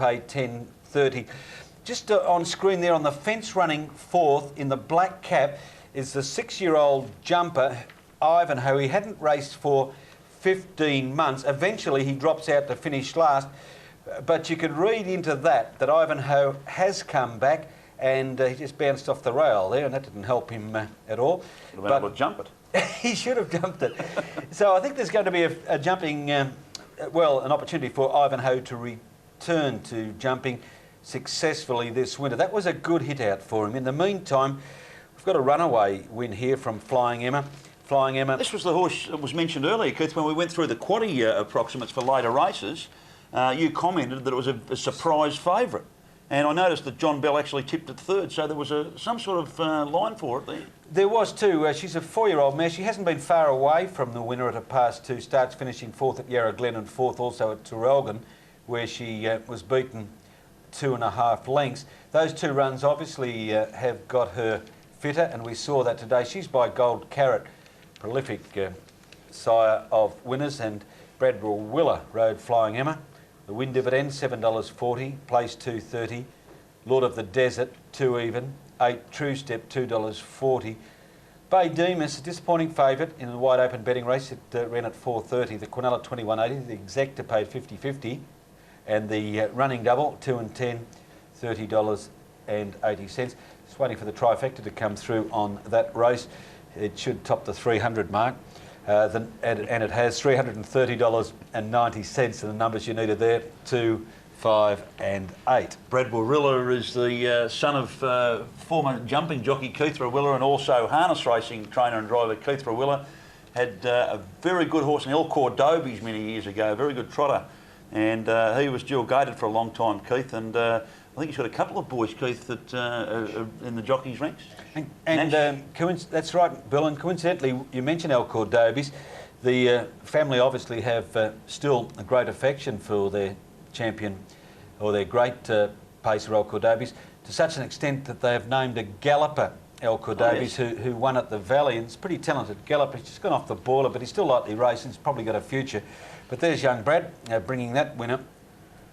paid $10.30. Just on screen there on the fence running fourth in the black cap is the 6-year-old jumper, Ivanhoe. He hadn't raced for 15 months. Eventually he drops out to finish last. But you could read into that Ivanhoe has come back, and he just bounced off the rail there, and that didn't help him at all. Should have been able to jump it. He should have jumped it. So I think there's going to be a jumping, an opportunity for Ivanhoe to return to jumping successfully this winter. That was a good hit out for him. In the meantime, we've got a runaway win here from Flying Emma. Flying Emma. This was the horse that was mentioned earlier, Keith, when we went through the quaddie approximates for later races. You commented that it was a surprise favourite. And I noticed that John Bell actually tipped it third, so there was some sort of line for it there. There was too. She's a 4-year-old mare. She hasn't been far away from the winner at her past 2 starts, finishing 4th at Yarra Glen and 4th also at Warragul, where she was beaten 2.5 lengths. Those 2 runs obviously have got her fitter, and we saw that today. She's by Gold Carrot, prolific sire of winners, and Bradwell Willer rode Flying Emma. The win dividend, $7.40, place $2.30. Lord of the Desert, 2 even. 8 True Step, $2.40. Bay Demas, a disappointing favourite in the wide open betting race. It ran at $4.30. The Quinella, $21.80. The Exacta paid $50.50. And the running double, 2 and 10, $30.80. Just waiting for the trifecta to come through on that race. It should top the 300 mark. And it has $330.90, and the numbers you needed there, 2, 5 and 8. Bradwell Willer is the son of former jumping jockey Keith Willer, and also harness racing trainer and driver Keith Willer. Had a very good horse in El Cordobies many years ago, a very good trotter. And he was dual gated for a long time, Keith, and I think he's got a couple of boys, Keith, that are in the jockeys' ranks. That's right, Bill, and coincidentally, you mentioned El Cordobies. The family obviously have still a great affection for their champion, or their great pacer, El Cordobies, to such an extent that they have named a galloper, El Cordobies, who won at the Valley, and it's a pretty talented galloper. He's just gone off the boiler, but he's still lightly racing. He's probably got a future. But there's young Brad bringing that winner,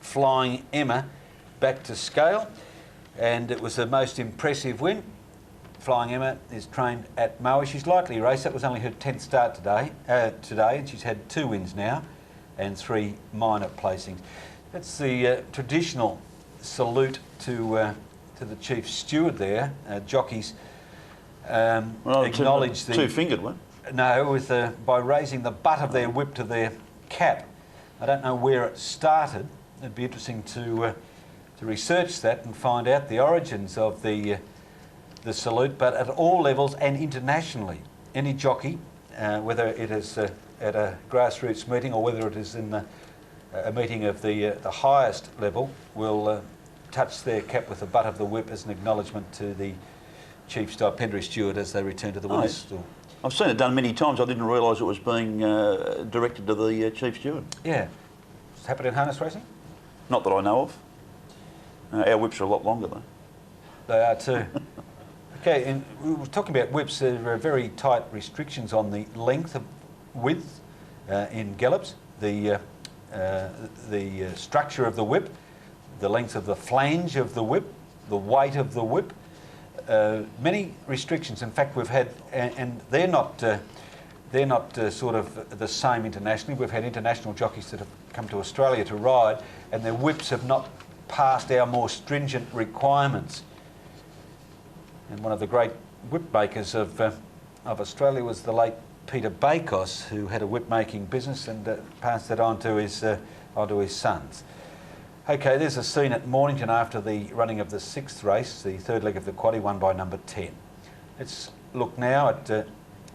Flying Emma, back to scale, and it was the most impressive win. Flying Emma is trained at Moa. She's likely race. That was only her 10th start today, and she's had 2 wins now and 3 minor placings. That's the traditional salute to the chief steward there. Jockeys acknowledge the 2-fingered one. No, by raising the butt of their whip to their cap. I don't know where it started. It'd be interesting to research that and find out the origins of the salute. But at all levels and internationally, any jockey, whether it is at a grassroots meeting or whether it is in a meeting of the highest level, will touch their cap with the butt of the whip as an acknowledgement to the chief stipendiary steward as they return to the winner's stool. I've seen it done many times. I didn't realise it was being directed to the chief steward. Yeah. It's happened in harness racing? Not that I know of. Our whips are a lot longer though. They are too. Okay, and we were talking about whips. There are very tight restrictions on the length of width in gallops, the structure of the whip, the length of the flange of the whip, the weight of the whip. Many restrictions. In fact, we've had, and they're not sort of the same internationally. We've had international jockeys that have come to Australia to ride, and their whips have not passed our more stringent requirements. And one of the great whip makers of Australia was the late Peter Bakos, who had a whip making business and passed it on to his sons. Okay, there's a scene at Mornington after the running of the 6th race, the 3rd leg of the quaddie, won by number 10. Let's look now at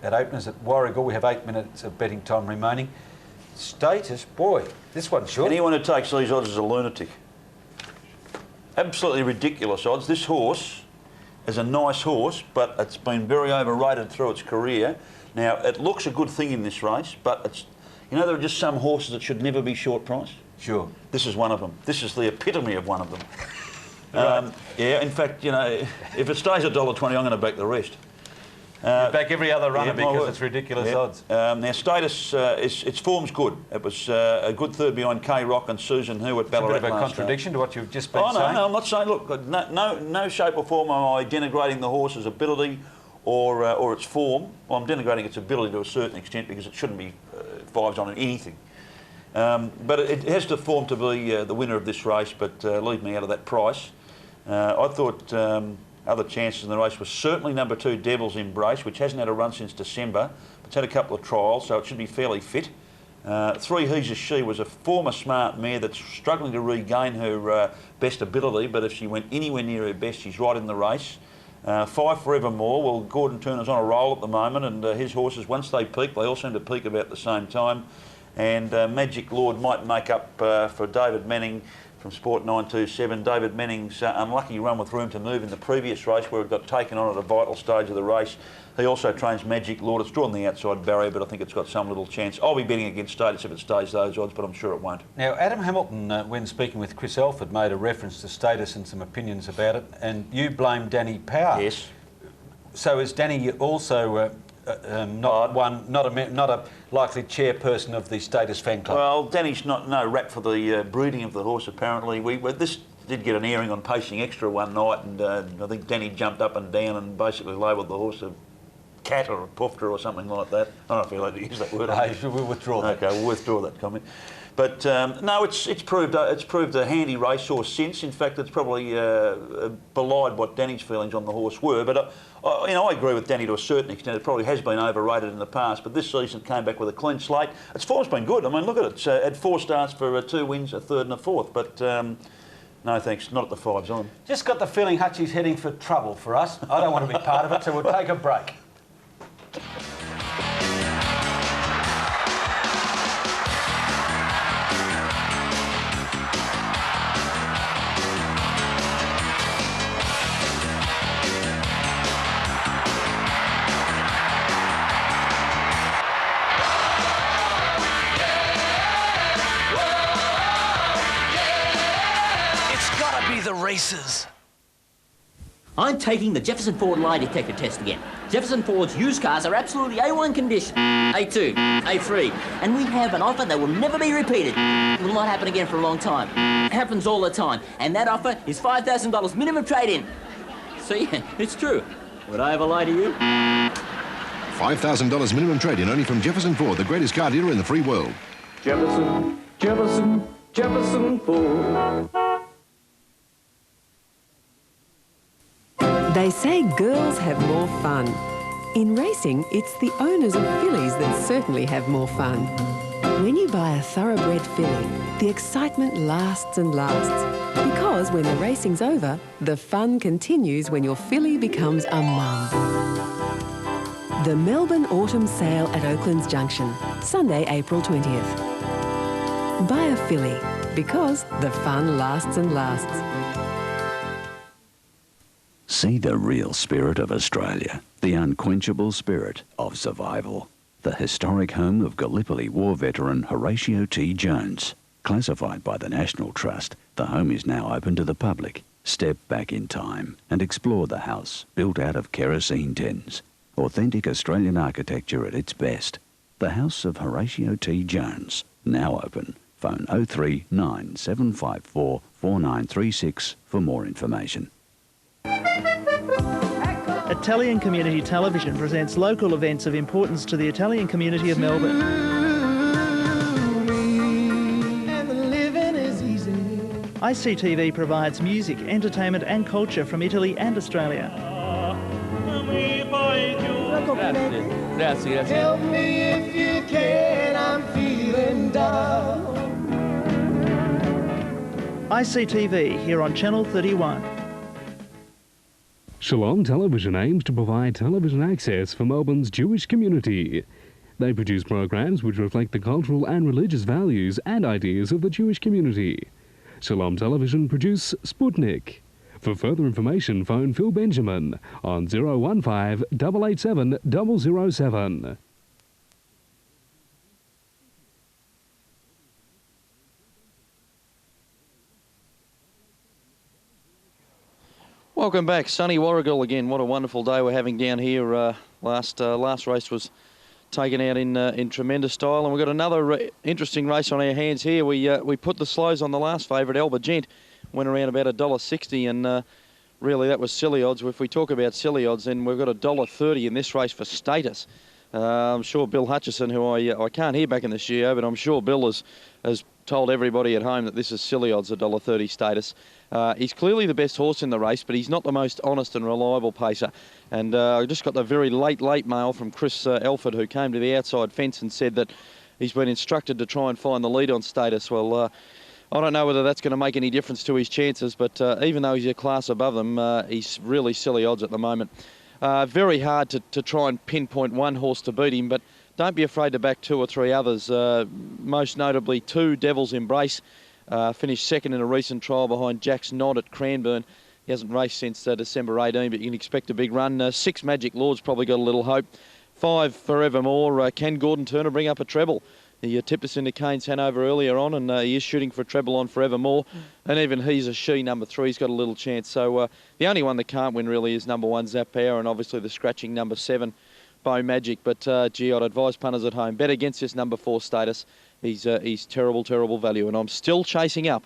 openers at Warragul. We have 8 minutes of betting time remaining. Status, boy, this one's short. Anyone who takes these odds is a lunatic. Absolutely ridiculous odds. This horse is a nice horse, but it's been very overrated through its career. Now, it looks a good thing in this race, but it's, there are just some horses that should never be short priced. Sure. This is one of them. This is the epitome of one of them. Right. Yeah, in fact, if it stays at $1.20, I'm going to back the rest. You back every other runner because it's ridiculous odds. Now, Status, its form's good. It was a good third behind K-Rock and Susan Hu at Ballarat. A bit of a contradiction to what you've just been saying. No, I'm not saying. Look, no shape or form am I denigrating the horse's ability or its form. Well, I'm denigrating its ability to a certain extent because it shouldn't be fives on anything. But it has the form to be the winner of this race, but leave me out of that price. I thought other chances in the race were certainly number 2, Devil's Embrace, which hasn't had a run since December. It's had a couple of trials, so it should be fairly fit. 3, He's a She was a former smart mare that's struggling to regain her best ability, but if she went anywhere near her best, she's right in the race. 5, Forevermore. Well, Gordon Turner's on a roll at the moment, and his horses, once they peak, they all seem to peak about the same time. And Magic Lord might make up for David Manning from Sport 927. David Manning's unlucky run with Room to Move in the previous race where it got taken on at a vital stage of the race. He also trains Magic Lord. It's drawn the outside barrier, but I think it's got some little chance. I'll be betting against Status if it stays those odds, but I'm sure it won't. Now, Adam Hamilton, when speaking with Chris Elford, made a reference to Status and some opinions about it, and you blame Danny Power. Yes. So is Danny also not a likely chairperson of the Status fan club? Well, Danny's no rap for the breeding of the horse, apparently. This did get an airing on Pacing Extra one night, and I think Danny jumped up and down and basically labelled the horse a cat or a poofter or something like that. I don't know if you're allowed to use that word. No, we'll withdraw that. Okay, we'll withdraw that comment. But no, it's proved a handy racehorse since. In fact, it's probably belied what Danny's feelings on the horse were. But I agree with Danny to a certain extent. It probably has been overrated in the past. But this season it came back with a clean slate. Its form's been good. I mean, look at it. It's had 4 starts for 2 wins, a third and a fourth. But no thanks, not at the 5s on. Just got the feeling Hutchie's heading for trouble for us. I don't want to be part of it, so we'll take a break. Races. I'm taking the Jefferson Ford lie detector test again. Jefferson Ford's used cars are absolutely A1 condition. A2, A3. And we have an offer that will never be repeated. It will not happen again for a long time. It happens all the time. And that offer is $5,000 minimum trade-in. So yeah, it's true. Would I ever lie to you? $5,000 minimum trade-in only from Jefferson Ford, the greatest car dealer in the free world. Jefferson, Jefferson, Jefferson Ford. They say girls have more fun. In racing, it's the owners of fillies that certainly have more fun. When you buy a thoroughbred filly, the excitement lasts and lasts. Because when the racing's over, the fun continues when your filly becomes a mum. The Melbourne Autumn Sale at Oaklands Junction, Sunday, April 20th. Buy a filly, because the fun lasts and lasts. See the real spirit of Australia, the unquenchable spirit of survival. The historic home of Gallipoli war veteran Horatio T. Jones. Classified by the National Trust, the home is now open to the public. Step back in time and explore the house built out of kerosene tins. Authentic Australian architecture at its best. The House of Horatio T. Jones, now open. Phone 03 9754 4936 for more information. Italian Community Television presents local events of importance to the Italian community of Melbourne. ICTV provides music, entertainment and culture from Italy and Australia. Grazie. Help me if you can, I'm feeling down. ICTV here on Channel 31. Shalom Television aims to provide television access for Melbourne's Jewish community. They produce programs which reflect the cultural and religious values and ideas of the Jewish community. Shalom Television produce Sputnik. For further information, phone Phil Benjamin on 015 887 007. Welcome back, sunny Warragul again. What a wonderful day we're having down here. Last race was taken out in tremendous style, and we've got another interesting race on our hands here. We put the slows on the last favourite, Alba Gent, went around about $1.60, and really that was silly odds. If we talk about silly odds, then we've got $1.30 in this race for Status. I'm sure Bill Hutchison, who I can't hear back in the studio, but I'm sure Bill has told everybody at home that this is silly odds, $1.30 Status. He's clearly the best horse in the race, but he's not the most honest and reliable pacer. And I just got the very late mail from Chris Elford, who came to the outside fence and said that he's been instructed to try and find the lead on Status. Well, I don't know whether that's going to make any difference to his chances, but even though he's a class above them, he's really silly odds at the moment. Very hard to try and pinpoint one horse to beat him, but don't be afraid to back 2 or 3 others. Most notably, 2 Devil's Embrace, finished second in a recent trial behind Jack's Nod at Cranbourne. He hasn't raced since December 18, but you can expect a big run. 6 Magic Lord's probably got a little hope. 5 Forevermore. Can Gordon Turner bring up a treble? He tipped us into Keynes Hanover earlier on, and he is shooting for a treble on Forevermore. And even He's a She, number 3, has got a little chance. So the only one that can't win really is number 1, Zap Power, and obviously the scratching number 7, Bow Magic. But gee, I'd advise punters at home, bet against this number 4 Status. He's terrible value, and I'm still chasing up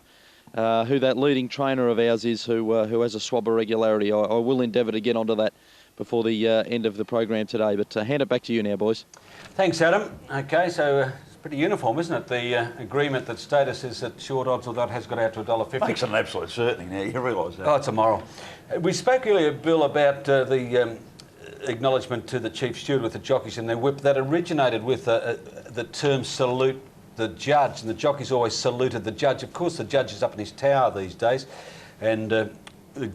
who that leading trainer of ours is, who has a swab of regularity. I will endeavour to get onto that before the end of the program today. But hand it back to you now, boys. Thanks, Adam. Okay, so it's pretty uniform, isn't it? The agreement that Status is at short odds, although it has got out to $1.50. Makes an absolute certainty now, you realise that. Oh, it's a moral. We spoke earlier, Bill, about the acknowledgement to the chief steward with the jockeys and their whip that originated with the term salute the judge, and the jockeys always saluted the judge. Of course, the judge is up in his tower these days, and the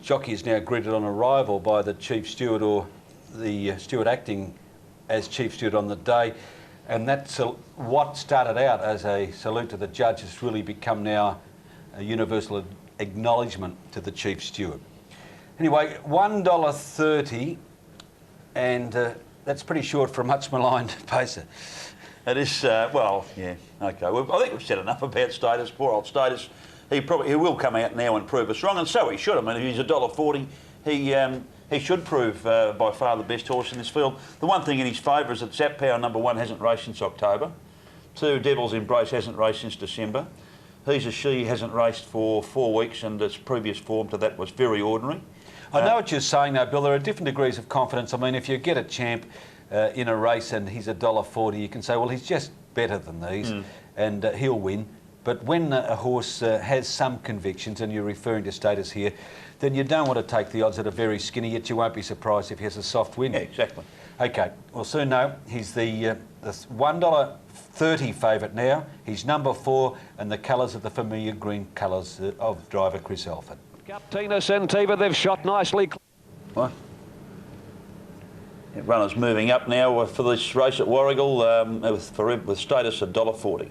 jockey is now greeted on arrival by the chief steward or the steward acting as chief steward on the day, and that's what started out as a salute to the judge has really become now a universal acknowledgement to the chief steward. Anyway, $1.30, and that's pretty short for a much maligned pacer. It is, well, yeah, okay. Well, I think we've said enough about Status. Poor old Status. He will come out now and prove us wrong, and so he should. I mean, if he's $1.40, he should prove by far the best horse in this field. The one thing in his favour is that Zap Power, number 1, hasn't raced since October. 2, Devil's Embrace hasn't raced since December. He's a She hasn't raced for 4 weeks, and its previous form to that was very ordinary. I know what you're saying, though, Bill. There are different degrees of confidence. I mean, if you get a champ in a race and he's $1.40, you can say, well, he's just better than these, and he'll win. But when a horse has some convictions, and you're referring to Status here, then you don't want to take the odds that are very skinny, yet you won't be surprised if he has a soft win. Yeah, exactly. Okay, we'll soon know. He's the $1.30 favourite now. He's number 4, and the colours are the familiar green colours of driver Chris Elford. Tina Sentiva, they've shot nicely. What? Yeah, runners moving up now for this race at Warragul with Status $1.40.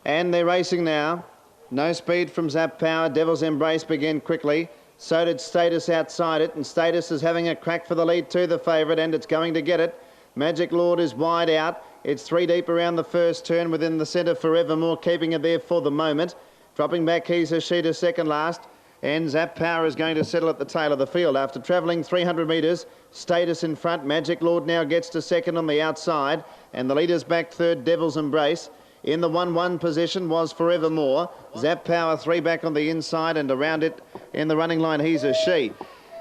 And they're racing now. No speed from Zap Power. Devil's Embrace began quickly. So did Status outside it, and Status is having a crack for the lead to the favourite, and it's going to get it. Magic Lord is wide out. It's 3 deep around the first turn within the centre. Forevermore keeping it there for the moment. Dropping back, He's a She to second last. And Zap Power is going to settle at the tail of the field. After travelling 300 metres, Status in front. Magic Lord now gets to second on the outside. And the leader's back third, Devil's Embrace. In the 1-1 position was Forevermore. Zap Power 3 back on the inside, and around it in the running line, He's a She.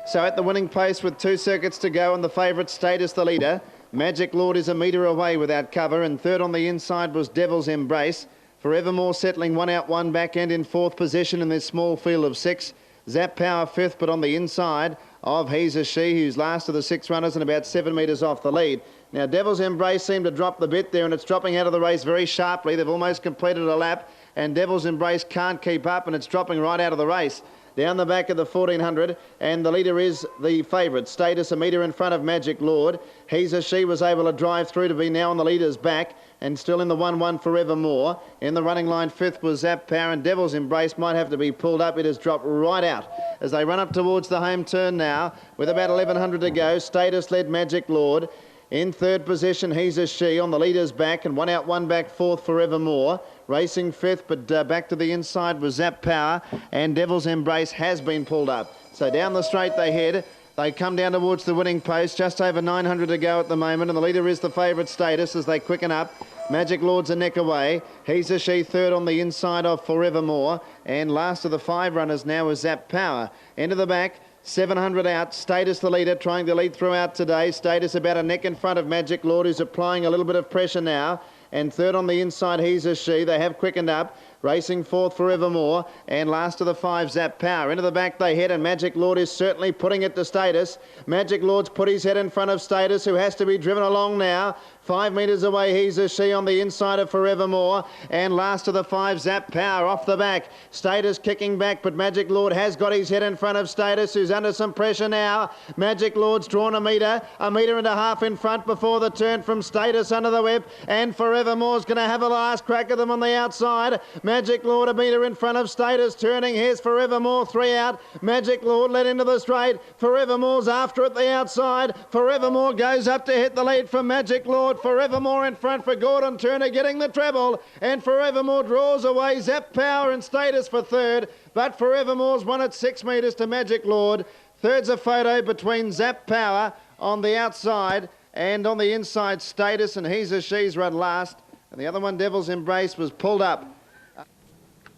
So at the winning place with 2 circuits to go, and the favourite Status the leader. Magic Lord is a metre away without cover, and third on the inside was Devil's Embrace. Forevermore settling 1 out, 1 back, and in 4th position in this small field of 6. Zap Power 5th, but on the inside of He's a She, who's last of the 6 runners and about 7 metres off the lead. Now, Devil's Embrace seemed to drop the bit there, and it's dropping out of the race very sharply. They've almost completed a lap, and Devil's Embrace can't keep up, and it's dropping right out of the race. Down the back of the 1400, and the leader is the favourite. Status a metre in front of Magic Lord. He's a She was able to drive through to be now on the leader's back, and still in the 1-1 Forevermore. In the running line, 5th was Zap Power, and Devil's Embrace might have to be pulled up. It has dropped right out as they run up towards the home turn now, with about 1100 to go. Status led Magic Lord. In 3rd position, He's a She on the leader's back, and 1 out, 1 back, 4th Forevermore. Racing 5th, but back to the inside was Zap Power, and Devil's Embrace has been pulled up. So down the straight they head. They come down towards the winning post, just over 900 to go at the moment, and the leader is the favourite Status as they quicken up. Magic Lord's a neck away. He's a she third on the inside of Forevermore, and last of the 5 runners now is Zap Power. Into the back, 700 out. Status the leader, trying to lead throughout today. Status about a neck in front of Magic Lord, who's applying a little bit of pressure now. And third on the inside, He's a She. They have quickened up. Racing fourth, Forevermore. And last of the 5, Zap Power. Into the back they head, and Magic Lord is certainly putting it to Status. Magic Lord's put his head in front of Status, who has to be driven along now. 5 metres away, He's a She on the inside of Forevermore. And last of the 5, Zap Power off the back. Status kicking back, but Magic Lord has got his head in front of Status, who's under some pressure now. Magic Lord's drawn a metre and a half in front before the turn from Status under the whip. And Forevermore's going to have a last crack at them on the outside. Magic Lord a metre in front of Status, turning. Here's Forevermore, 3 out. Magic Lord led into the straight. Forevermore's after at the outside. Forevermore goes up to hit the lead from Magic Lord. Forevermore in front for Gordon Turner, getting the treble. And Forevermore draws away Zap Power and Status for third. But Forevermore's won at 6 metres to Magic Lord. Third's a photo between Zap Power on the outside, and on the inside Status, and He's a She's run last. And the other one, Devil's Embrace, was pulled up.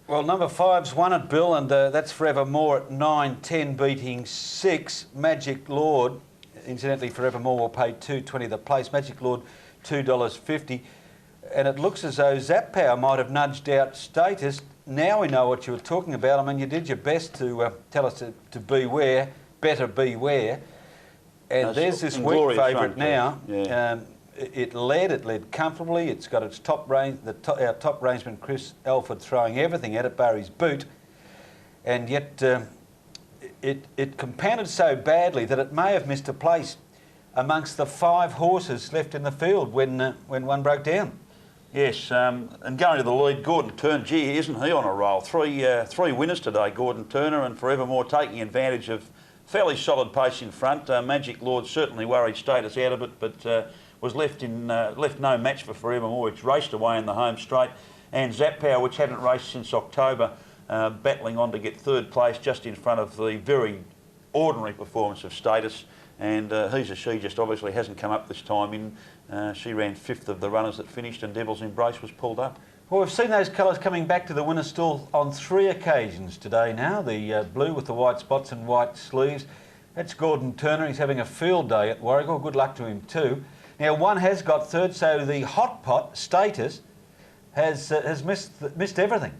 Well, number 5's won it, Bill, and that's Forevermore at 9.10, beating 6. Magic Lord, incidentally, Forevermore will pay $2.20 the place. Magic Lord, $2.50. And it looks as though Zap Power might have nudged out Status. Now we know what you were talking about. I mean, you did your best to tell us to beware, better beware. And there's this weak favourite now. Yeah. It led comfortably. It's got its top range, our top rangeman Chris Alford throwing everything at it, bar his boot, and yet it compounded so badly that it may have missed a place amongst the 5 horses left in the field when one broke down. Yes, and going to the lead, Gordon Turner, gee, isn't he on a roll? Three winners today, Gordon Turner, and Forevermore taking advantage of fairly solid pace in front. Magic Lord certainly worried Status out of it, but was left no match for Forevermore, which raced away in the home straight. And Zap Power, which hadn't raced since October, battling on to get third place just in front of the very ordinary performance of Status. And He's a She just obviously hasn't come up this time in. She ran 5th of the runners that finished, and Devil's Embrace was pulled up. Well, we've seen those colours coming back to the winner's stall on 3 occasions today now. The blue with the white spots and white sleeves. That's Gordon Turner. He's having a field day at Warragul. Good luck to him too. Now, one has got third, so the hot pot, Status, has missed everything.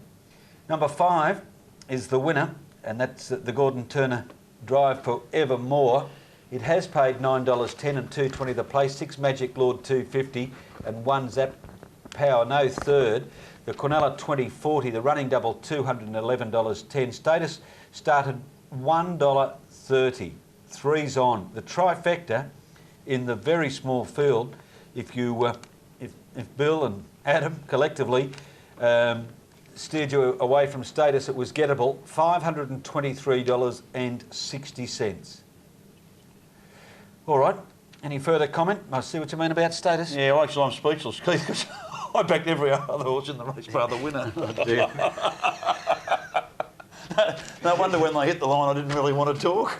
Number 5 is the winner, and that's the Gordon Turner Drive Forevermore. It has paid $9.10 and $2.20 the place. 6 Magic Lord $2.50 and 1 Zap Power no third. The Quinella 2040, the running double $211.10. Status started $1.30. 3's on. The trifecta in the very small field. If Bill and Adam collectively steered you away from Status, it was gettable $523.60. All right. Any further comment? I see what you mean about Status. Yeah, well, actually, I'm speechless, Keith, because I backed every other horse in the race bar the winner. Oh, dear. No wonder when they hit the line I didn't really want to talk.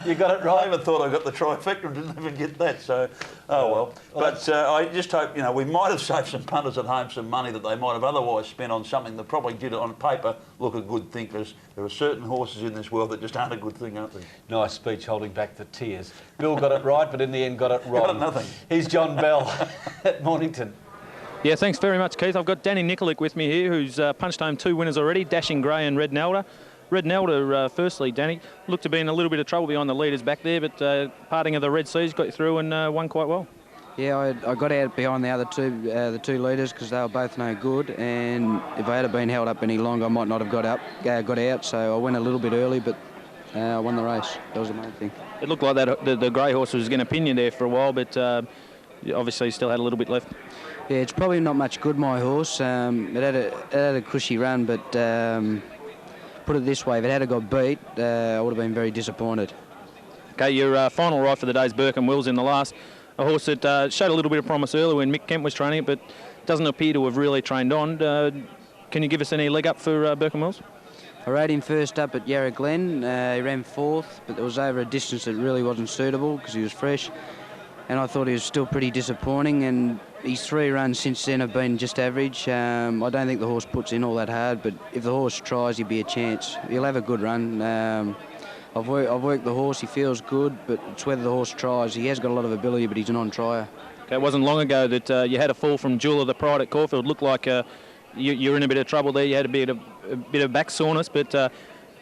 You got it right. I even thought I got the trifecta and didn't even get that, so, oh well. But I just hope, we might have saved some punters at home some money that they might have otherwise spent on something that probably did on paper look a good thing, because there are certain horses in this world that just aren't a good thing, aren't they? Nice speech holding back the tears. Bill got it right, but in the end got it wrong. Got nothing. Here's John Bell at Mornington. Yeah, thanks very much, Keith. I've got Danny Nikolic with me here, who's punched home 2 winners already, Dashing Grey and Red Nelder. Red Nelder, firstly, Danny, looked to be in a little bit of trouble behind the leaders back there, but parting of the Red Seas got you through and won quite well. Yeah, I got out behind the two leaders because they were both no good, and if I had been held up any longer, I might not have got out. So I went a little bit early, but I won the race. That was the main thing. It looked like that the grey horse was going to pin you there for a while, but obviously you still had a little bit left. Yeah, it's probably not much good, my horse. It had a cushy run, but put it this way, if it had got beat, I would have been very disappointed. Okay, your final ride for the day is Burkham Wills in the last. A horse that showed a little bit of promise earlier when Mick Kemp was training it, but doesn't appear to have really trained on. Can you give us any leg up for Burkham Wills? I rode him first up at Yarra Glen. He ran 4th, but it was over a distance that really wasn't suitable because he was fresh. And I thought he was still pretty disappointing. And his 3 runs since then have been just average. I don't think the horse puts in all that hard, but if the horse tries, he'll be a chance. He'll have a good run. I've worked the horse. He feels good, but it's whether the horse tries. He has got a lot of ability, but he's a non-trier. Okay, it wasn't long ago that you had a fall from Jewel of the Pride at Caulfield. Looked like you're in a bit of trouble there. You had a bit of back soreness, but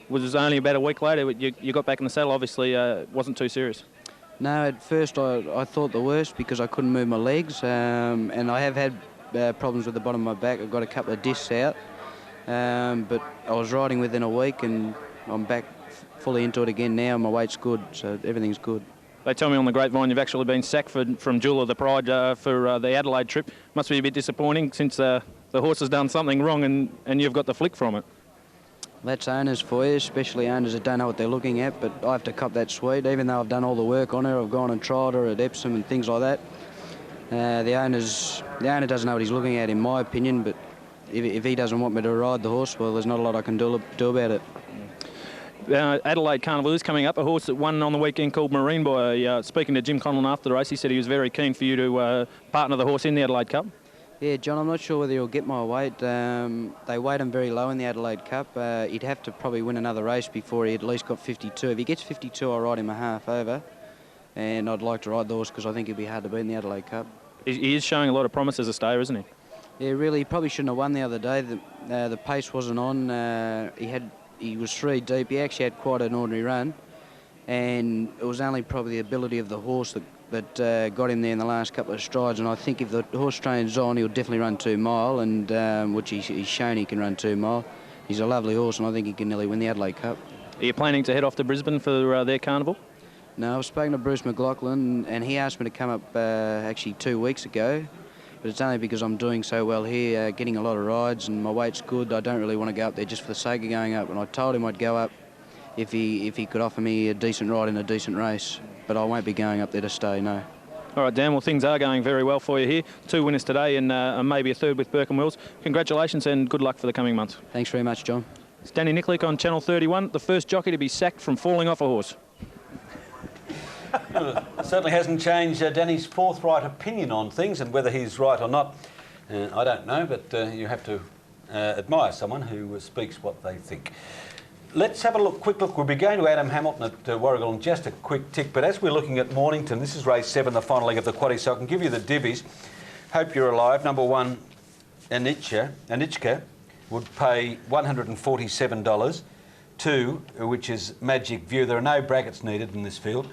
was only about a week later you got back in the saddle. Obviously, wasn't too serious. No, at first I thought the worst because I couldn't move my legs, and I have had problems with the bottom of my back. I've got a couple of discs out, but I was riding within a week, and I'm back fully into it again now. My weight's good, so everything's good. They tell me on the grapevine you've actually been sacked from Jewel of the Pride for the Adelaide trip. Must be a bit disappointing since the horse has done something wrong and you've got the flick from it. That's owners for you, especially owners that don't know what they're looking at, but I have to cop that sweet. Even though I've done all the work on her, I've gone and tried her at Epsom and things like that. The owner doesn't know what he's looking at, in my opinion, but if he doesn't want me to ride the horse, well, there's not a lot I can do about it. Adelaide Carnival is coming up. A horse that won on the weekend called Marine Boy. Speaking to Jim Conlon after the race, he said he was very keen for you to partner the horse in the Adelaide Cup. Yeah, John, I'm not sure whether he'll get my weight. They weight him very low in the Adelaide Cup. He'd have to probably win another race before he at least got 52. If he gets 52, I'll ride him a half over. And I'd like to ride the horse because I think he'll be hard to beat in the Adelaide Cup. He is showing a lot of promise as a stayer, isn't he? Yeah, really. He probably shouldn't have won the other day. The pace wasn't on. He was 3 deep. He actually had quite an ordinary run. And it was only probably the ability of the horse that got him there in the last couple of strides. And I think if the horse trains on, he'll definitely run 2 mile, and which he's shown he can run 2 mile. He's a lovely horse, and I think he can nearly win the Adelaide Cup. Are you planning to head off to Brisbane for their carnival? No, I've spoken to Bruce McLaughlin, and he asked me to come up actually 2 weeks ago. But it's only because I'm doing so well here, getting a lot of rides, and my weight's good. I don't really want to go up there just for the sake of going up. And I told him I'd go up if he could offer me a decent ride in a decent race. But I won't be going up there to stay, no. All right, Dan, well, things are going very well for you here. 2 winners today and maybe a 3rd with Burke and Wills. Congratulations and good luck for the coming months. Thanks very much, John. It's Danny Nikolic on Channel 31, the first jockey to be sacked from falling off a horse. Well, it certainly hasn't changed Danny's forthright opinion on things, and whether he's right or not, I don't know, but you have to admire someone who speaks what they think. Let's have a quick look. We'll be going to Adam Hamilton at Warragul in just a quick tick, but as we're looking at Mornington, this is race 7, the final leg of the quaddie, so I can give you the divvies. Hope You're Alive, number 1, Anichka would pay $147. 2, which is Magic View. There are no brackets needed in this field.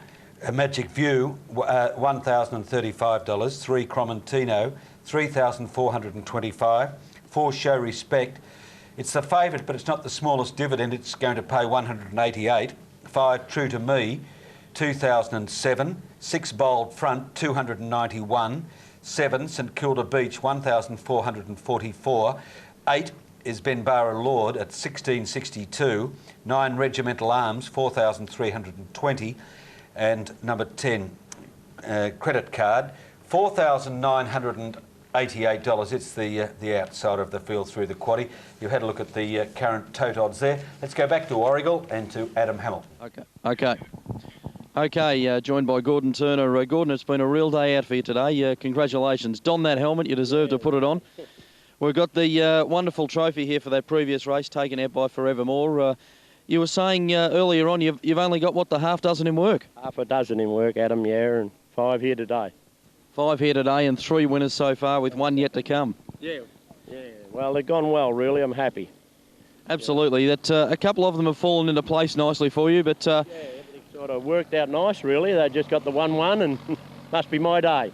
Magic View, $1,035. 3, Cromentino, $3,425. 4, Show Respect. It's the favourite, but it's not the smallest dividend. It's going to pay $188. 5, True to Me, $2,007. 6, Bold Front, $291. 7, St Kilda Beach, $1,444. 8 is Benbara Lord at $1,662. 9, Regimental Arms, $4,320. And number 10, Credit Card, $4,988. It's the outside of the field through the quaddie. You had a look at the current tote odds there. Let's go back to Warragul and to Adam Hamilton. Okay, joined by Gordon Turner. Gordon, it's been a real day out for you today. Congratulations. Don that helmet. You deserve to put it on. We've got the wonderful trophy here for that previous race taken out by Forevermore. You were saying earlier on you've only got, what, the half dozen in work? Half a dozen in work, Adam, yeah, and 5 here today. 5 here today and 3 winners so far with 1 yet to come. Yeah. Well, they've gone well, really. I'm happy. Absolutely. That a couple of them have fallen into place nicely for you, but... yeah, everything sort of worked out nice, really. They just got the 1-1 and must be my day.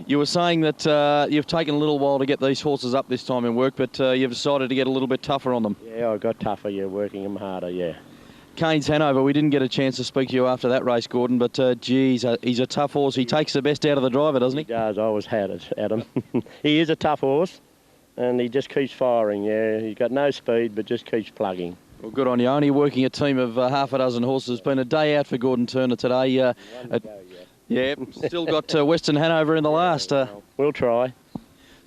You were saying that you've taken a little while to get these horses up this time in work, but you've decided to get a little bit tougher on them. Yeah, I got tougher, working them harder, yeah. Kane's Hanover, we didn't get a chance to speak to you after that race, Gordon, but geez, he's a tough horse. He takes the best out of the driver, doesn't he? He does. I always had it, Adam. He is a tough horse, and he just keeps firing, yeah. He's got no speed, but just keeps plugging. Well, good on you. Only working a team of half a dozen horses. It's been a day out for Gordon Turner today. Yeah, still got Western Hanover in the last. We'll try.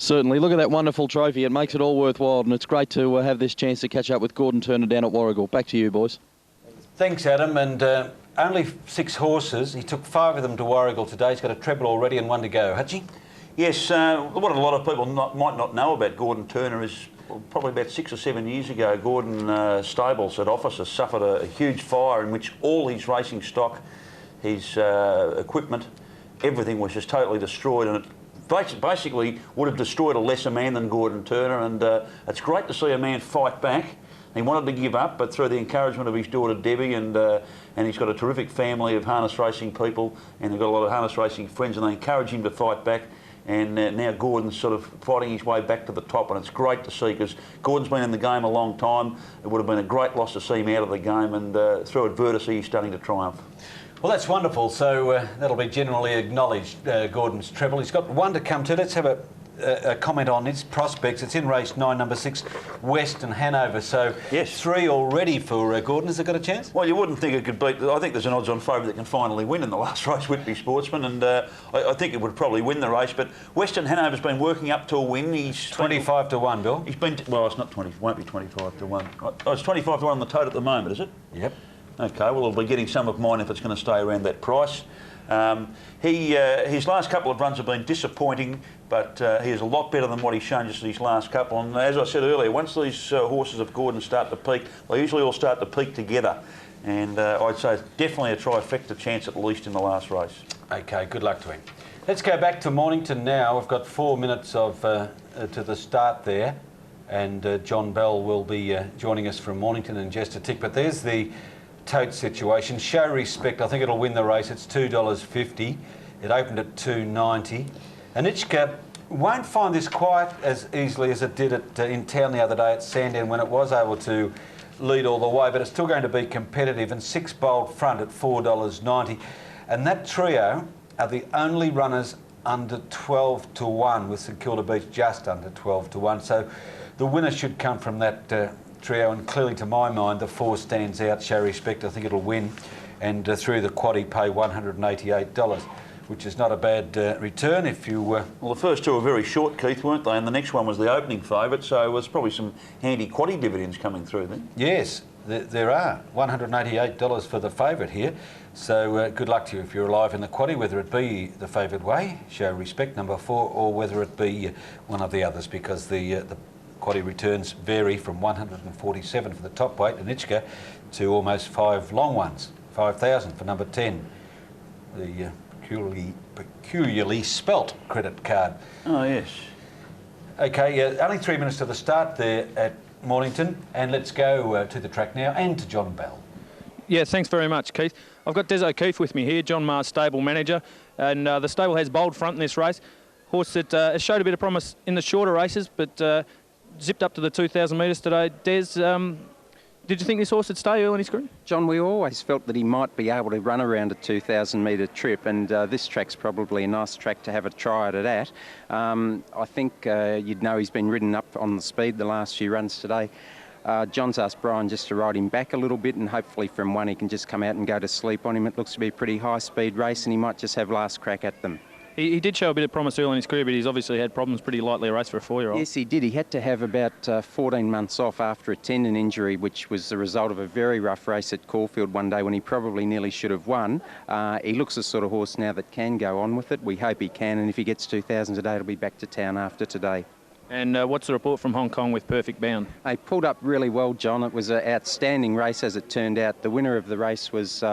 Certainly. Look at that wonderful trophy. It makes it all worthwhile, and it's great to have this chance to catch up with Gordon Turner down at Warragul. Back to you, boys. Thanks, Adam. And only 6 horses. He took 5 of them to Warragul today. He's got a treble already and 1 to go. Hutchie? Yes, what a lot of people might not know about Gordon Turner is probably about 6 or 7 years ago, Gordon Stables at Officer suffered a huge fire in which all his racing stock, his equipment, everything was just totally destroyed, and it basically would have destroyed a lesser man than Gordon Turner. And it's great to see a man fight back. He wanted to give up, but through the encouragement of his daughter Debbie, and he's got a terrific family of harness racing people, and they've got a lot of harness racing friends, and they encourage him to fight back. And now Gordon's sort of fighting his way back to the top, and it's great to see, because Gordon's been in the game a long time. It would have been a great loss to see him out of the game, and through adversity he's starting to triumph. Well, that's wonderful. So that'll be generally acknowledged, Gordon's treble. He's got 1 to come to. Let's have a comment on his prospects. It's in race 9, number 6, Western Hanover. So yes, 3 already for Gordon. Has it got a chance? Well, you wouldn't think it could beat. I think there's an odds-on favourite that can finally win in the last race, Whitby Sportsman, and I think it would probably win the race. But Western Hanover's been working up to a win. He's 25 to 1, Bill. He's been well. It's not 20. It won't be 25 to 1. Oh, it's 25 to 1 on the tote at the moment, is it? Yep. Okay. Well, I'll be getting some of mine if it's going to stay around that price. His last couple of runs have been disappointing, but he is a lot better than what he's shown just in his last couple. And as I said earlier, once these horses of Gordon start to peak, they usually all start to peak together. And I'd say it's definitely a trifecta chance at least in the last race. Okay, good luck to him. Let's go back to Mornington now. We've got 4 minutes of to the start there, and John Bell will be joining us from Mornington in just a tick. But there's the tote situation. Show Respect, I think it'll win the race. It's $2.50. It opened at $2.90. Anichka won't find this quite as easily as it did in town the other day at Sandown, when it was able to lead all the way, but it's still going to be competitive, and 6 Bold Front at $4.90. And that trio are the only runners under 12 to 1, with St Kilda Beach just under 12 to 1. So the winner should come from that trio, and clearly to my mind the 4 stands out. Show Respect, I think it'll win, and through the quaddie pay $188, which is not a bad return if you... Well, the first 2 were very short, Keith, weren't they? And the next one was the opening favourite, so there's probably some handy quaddie dividends coming through then. Yes, there are. $188 for the favourite here. So good luck to you if you're alive in the quaddie, whether it be the favoured way, Show Respect, number 4, or whether it be one of the others, because the quaddie returns vary from 147 for the top weight, Anichka, to almost 5 long ones, 5,000 for number 10. The peculiarly spelt credit card. Oh, yes. Okay, only 3 minutes to the start there at Mornington, and let's go to the track now and to John Bell. Yeah, thanks very much, Keith. I've got Des O'Keefe with me here, John Marr's stable manager, and the stable has Bold Front in this race. Horse that has showed a bit of promise in the shorter races, but zipped up to the 2,000 metres today. Des, did you think this horse would stay early in his career? John, we always felt that he might be able to run around a 2,000 metre trip, and this track's probably a nice track to have a try at it at. I think you'd know he's been ridden up on the speed the last few runs today. John's asked Brian just to ride him back a little bit, and hopefully from 1 he can just come out and go to sleep on him. It looks to be a pretty high speed race, and he might just have last crack at them. He did show a bit of promise early in his career, but he's obviously had problems pretty lightly a race for a 4-year-old. Yes, he did. He had to have about 14 months off after a tendon injury, which was the result of a very rough race at Caulfield one day when he probably nearly should have won. He looks the sort of horse now that can go on with it. We hope he can, and if he gets 2,000 today, it'll be back to town after today. And what's the report from Hong Kong with Perfect Bound? He pulled up really well, John. It was an outstanding race as it turned out. The winner of the race was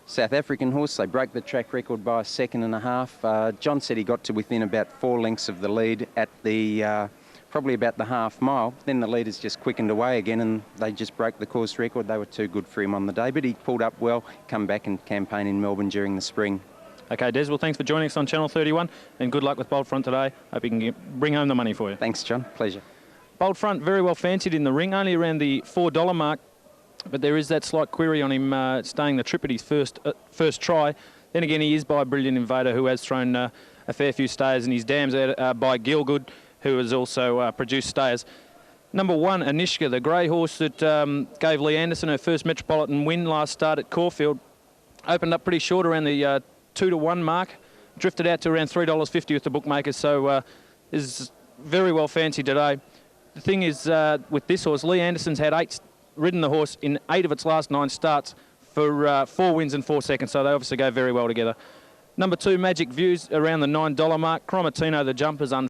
South African horse. They broke the track record by 1.5 seconds. John said he got to within about 4 lengths of the lead at the probably about the half mile. Then the leaders just quickened away again, and they just broke the course record. They were too good for him on the day, but he pulled up well, come back and campaign in Melbourne during the spring. Okay, Des, well, thanks for joining us on Channel 31, and good luck with Bold Front today. Hope he can bring home the money for you. Thanks, John. Pleasure. Bold Front, very well fancied in the ring, only around the $4 mark, but there is that slight query on him staying the trip at his first try. Then again, he is by Brilliant Invader, who has thrown a fair few stayers, and his dams out by Gilgood, who has also produced stayers. Number 1, Anichka, the grey horse that gave Lee Anderson her first Metropolitan win last start at Caulfield, opened up pretty short around the 2 to 1 mark, drifted out to around $3.50 with the bookmakers, so is very well fancied today. The thing is, with this horse, Lee Anderson's had ridden the horse in 8 of its last 9 starts for 4 wins and 4 seconds, so they obviously go very well together. Number 2, Magic Views, around the $9 mark. Cromatino, the jumper's unfit.